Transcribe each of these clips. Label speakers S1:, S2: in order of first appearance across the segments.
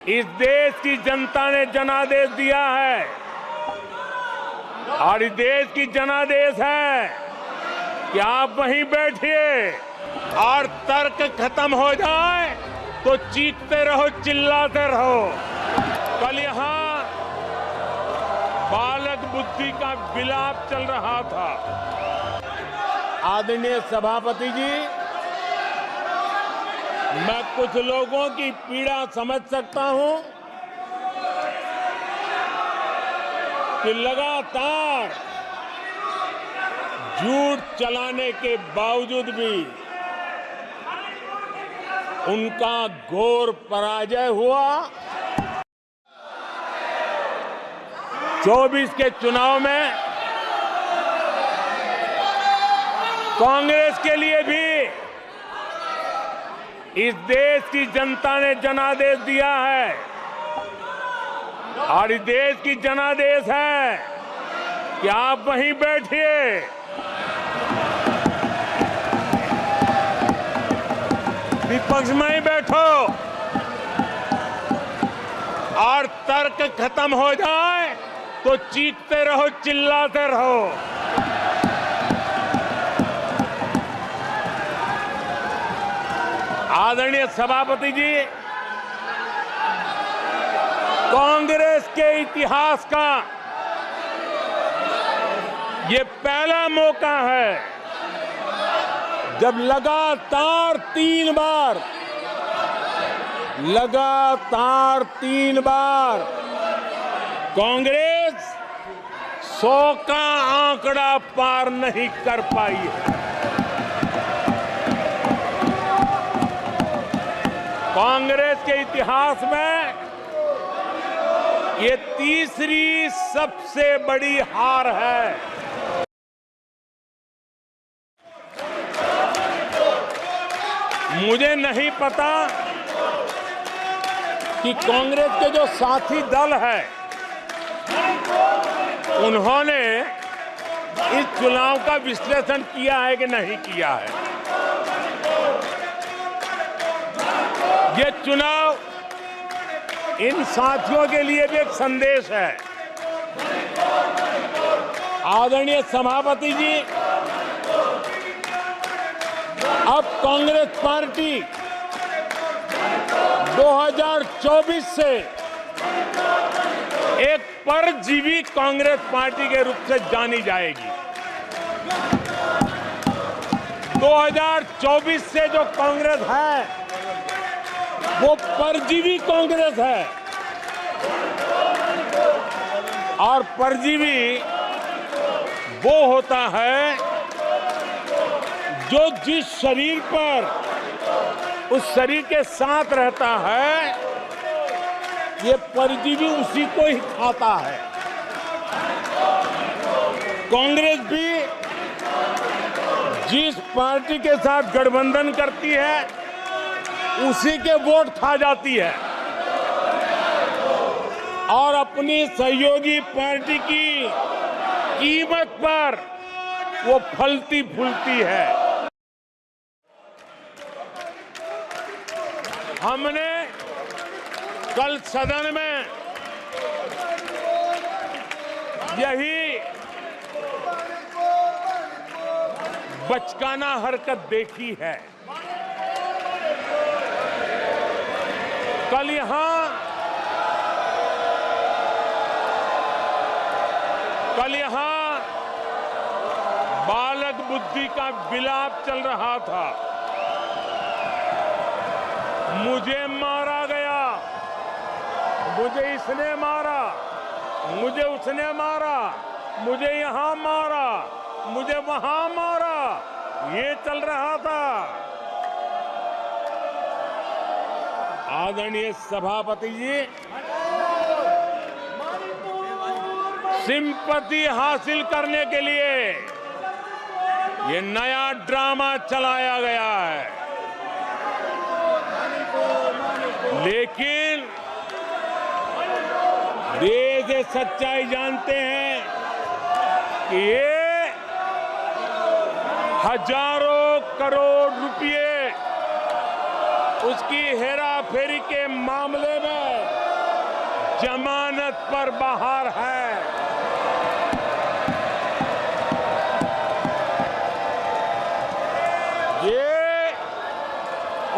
S1: इस देश की जनता ने जनादेश दिया है और इस देश की जनादेश है कि आप वहीं बैठिए और तर्क खत्म हो जाए तो चीखते रहो, चिल्लाते रहो। कल यहाँ बालक बुद्धि का विलाप चल रहा था। आदरणीय सभापति जी, मैं कुछ लोगों की पीड़ा समझ सकता हूं कि लगातार झूठ चलाने के बावजूद भी उनका घोर पराजय हुआ। 24 के चुनाव में कांग्रेस के लिए भी इस देश की जनता ने जनादेश दिया है और इस देश की जनादेश है कि आप वहीं बैठिए, विपक्ष में ही बैठो और तर्क खत्म हो जाए तो चीखते रहो, चिल्लाते रहो। आदरणीय सभापति जी, कांग्रेस के इतिहास का ये पहला मौका है जब लगातार तीन बार कांग्रेस 100 का आंकड़ा पार नहीं कर पाई है। कांग्रेस के इतिहास में ये तीसरी सबसे बड़ी हार है। मुझे नहीं पता कि कांग्रेस के जो साथी दल है उन्होंने इस चुनाव का विश्लेषण किया है कि नहीं किया है। ये चुनाव इन साथियों के लिए भी एक संदेश है। आदरणीय सभापति जी, अब कांग्रेस पार्टी 2024 से एक परजीवी कांग्रेस पार्टी के रूप से जानी जाएगी। 2024 से जो कांग्रेस है वो परजीवी कांग्रेस है और परजीवी वो होता है जो जिस शरीर पर उस शरीर के साथ रहता है, ये परजीवी उसी को ही खाता है। कांग्रेस भी जिस पार्टी के साथ गठबंधन करती है उसी के वोट खा जाती है और अपनी सहयोगी पार्टी की कीमत पर वो फलती फूलती है। हमने कल सदन में यही बचकाना हरकत देखी है। कल यहाँ बालक बुद्धि का विलाप चल रहा था। मुझे मारा गया, मुझे इसने मारा, मुझे उसने मारा, मुझे यहाँ मारा, मुझे वहां मारा, ये चल रहा था। आदरणीय सभापति जी, सिंपैथी हासिल करने के लिए ये नया ड्रामा चलाया गया है, लेकिन देश ये सच्चाई जानते हैं कि ये हजारों करोड़ रुपए उसकी हेराफेरी के मामले में जमानत पर बाहर है। ये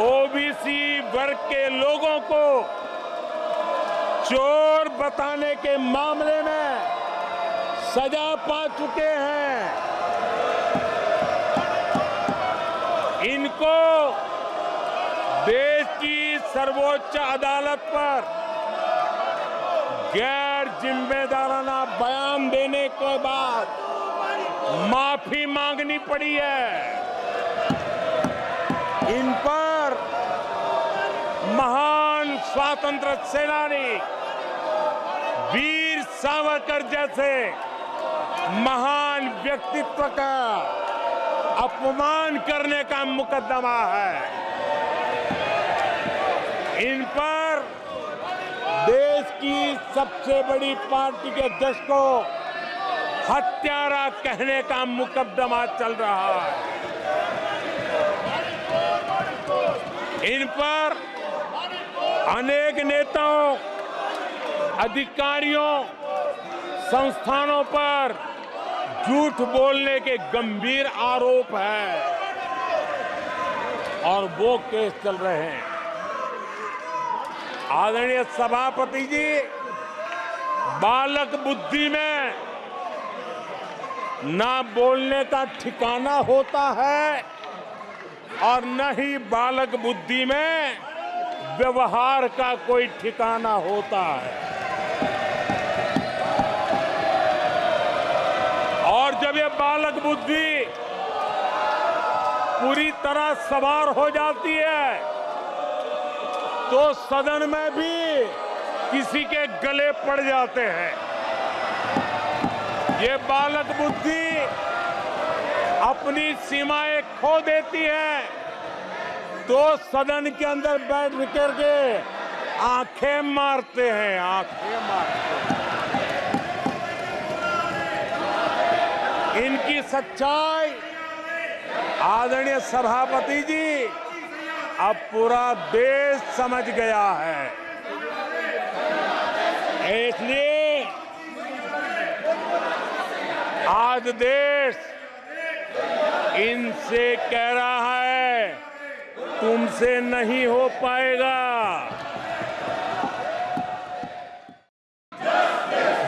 S1: ओबीसी वर्ग के लोगों को चोर बताने के मामले में सजा पा चुके हैं। इनको देश की सर्वोच्च अदालत पर गैर जिम्मेदाराना बयान देने के बाद माफी मांगनी पड़ी है। इन पर महान स्वातंत्र सेनानी वीर सावरकर जैसे महान व्यक्तित्व का अपमान करने का मुकदमा है। इन पर देश की सबसे बड़ी पार्टी के अध्यक्ष को हत्यारा कहने का मुकदमा चल रहा है। इन पर अनेक नेताओं, अधिकारियों, संस्थानों पर झूठ बोलने के गंभीर आरोप है और वो केस चल रहे हैं। आदरणीय सभापति जी, बालक बुद्धि में ना बोलने का ठिकाना होता है और न ही बालक बुद्धि में व्यवहार का कोई ठिकाना होता है। और जब ये बालक बुद्धि पूरी तरह सवार हो जाती है तो सदन में भी किसी के गले पड़ जाते हैं। ये बालक बुद्धि अपनी सीमाएं खो देती है तो सदन के अंदर बैठ करके आंखें मारते हैं, आंखें मारते हैं। इनकी सच्चाई आदरणीय सभापति जी अब पूरा देश समझ गया है। इसलिए आज देश इनसे कह रहा है तुमसे नहीं हो पाएगा।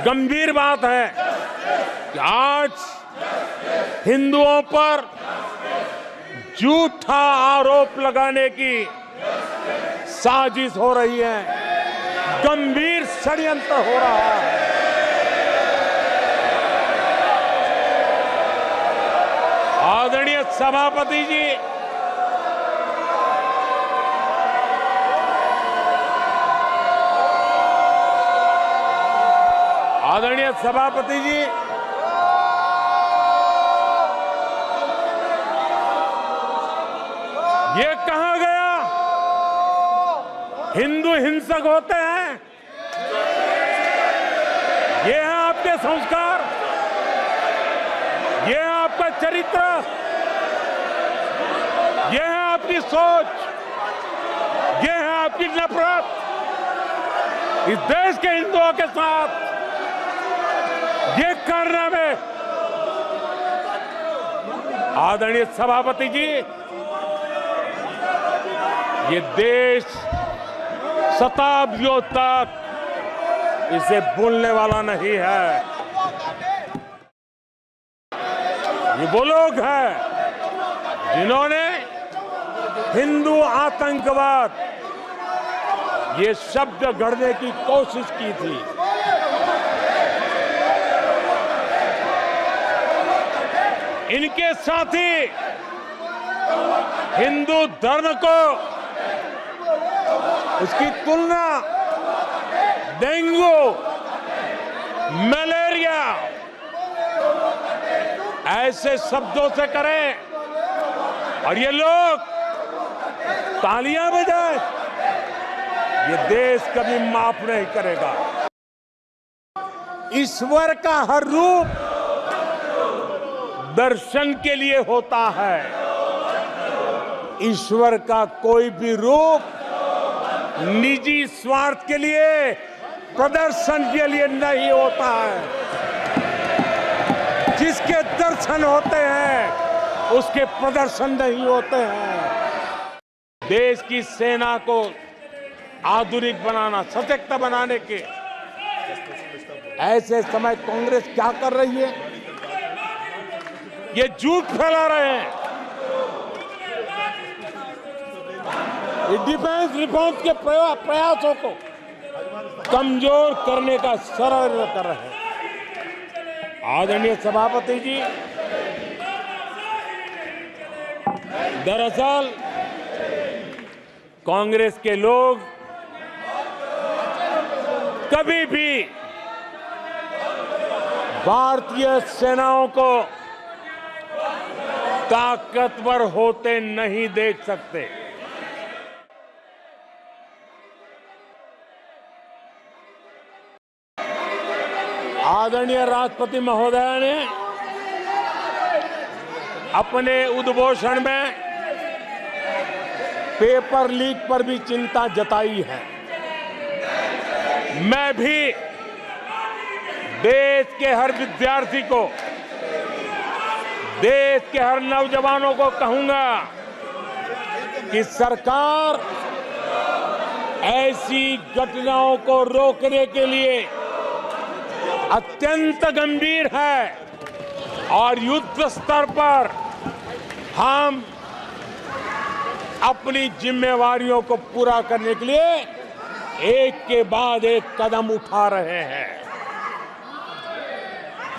S1: गंभीर बात है कि आज हिंदुओं पर झूठा आरोप लगाने की साजिश हो रही है, गंभीर षड्यंत्र हो रहा है। आदरणीय सभापति जी, आदरणीय सभापति जी, ये कहा गया हिंदू हिंसक होते हैं? ये है आपके संस्कार, ये है आपका चरित्र, ये है आपकी सोच, ये है आपकी नफरत इस देश के हिंदुओं के साथ। ये करने में आदरणीय सभापति जी, ये देश शताब्दियों तक इसे भूलने वाला नहीं है। ये वो लोग हैं जिन्होंने हिंदू आतंकवाद ये शब्द गढ़ने की कोशिश की थी। इनके साथी हिंदू धर्म को उसकी तुलना डेंगू, मलेरिया ऐसे शब्दों से करें और ये लोग तालियां बजाएं, ये देश कभी माफ नहीं करेगा। ईश्वर का हर रूप दर्शन के लिए होता है। ईश्वर का कोई भी रूप निजी स्वार्थ के लिए प्रदर्शन के लिए नहीं होता है। जिसके दर्शन होते हैं उसके प्रदर्शन नहीं होते हैं। देश की सेना को आधुनिक बनाना, सशक्त बनाने के ऐसे समय कांग्रेस क्या कर रही है? ये झूठ फैला रहे हैं। ये डिफेंस रिफॉर्म के प्रयासों को कमजोर करने का षड्यंत्र कर रहे हैं। आदरणीय सभापति जी, दरअसल कांग्रेस के लोग कभी भी भारतीय सेनाओं को ताकतवर होते नहीं देख सकते। आदरणीय राष्ट्रपति महोदय ने अपने उद्घोषण में पेपर लीक पर भी चिंता जताई है। मैं भी देश के हर विद्यार्थी को, देश के हर नौजवानों को कहूंगा कि सरकार ऐसी घटनाओं को रोकने के लिए अत्यंत गंभीर है और युद्ध स्तर पर हम अपनी जिम्मेवारियों को पूरा करने के लिए एक के बाद एक कदम उठा रहे हैं।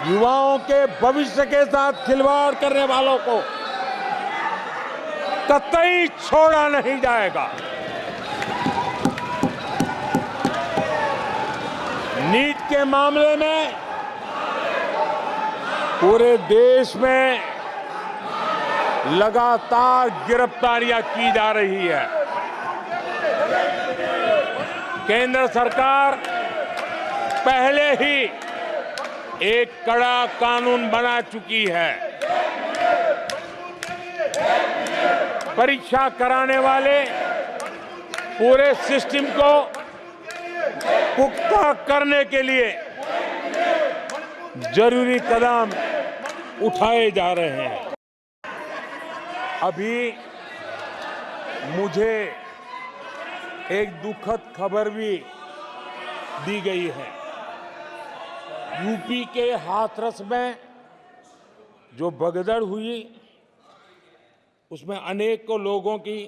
S1: युवाओं के भविष्य के साथ खिलवाड़ करने वालों को कतई छोड़ा नहीं जाएगा। नीट के मामले में पूरे देश में लगातार गिरफ्तारियां की जा रही है। केंद्र सरकार पहले ही एक कड़ा कानून बना चुकी है। परीक्षा कराने वाले पूरे सिस्टम को पुख्ता करने के लिए जरूरी कदम उठाए जा रहे हैं। अभी मुझे एक दुखद खबर भी दी गई है। यूपी के हाथरस में जो भगदड़ हुई उसमें अनेकों लोगों की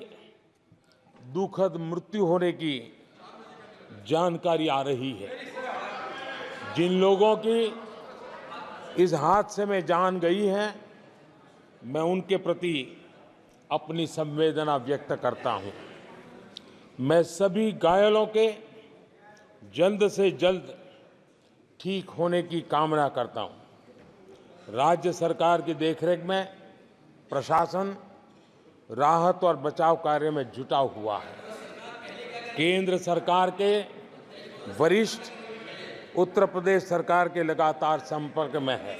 S1: दुखद मृत्यु होने की जानकारी आ रही है। जिन लोगों की इस हादसे में जान गई है, मैं उनके प्रति अपनी संवेदना व्यक्त करता हूं। मैं सभी घायलों के जल्द से जल्द ठीक होने की कामना करता हूं। राज्य सरकार की देखरेख में प्रशासन राहत और बचाव कार्य में जुटा हुआ है। केंद्र सरकार के वरिष्ठ उत्तर प्रदेश सरकार के लगातार संपर्क में है।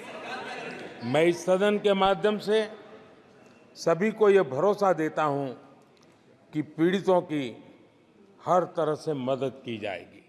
S1: मैं इस सदन के माध्यम से सभी को यह भरोसा देता हूं कि पीड़ितों की हर तरह से मदद की जाएगी।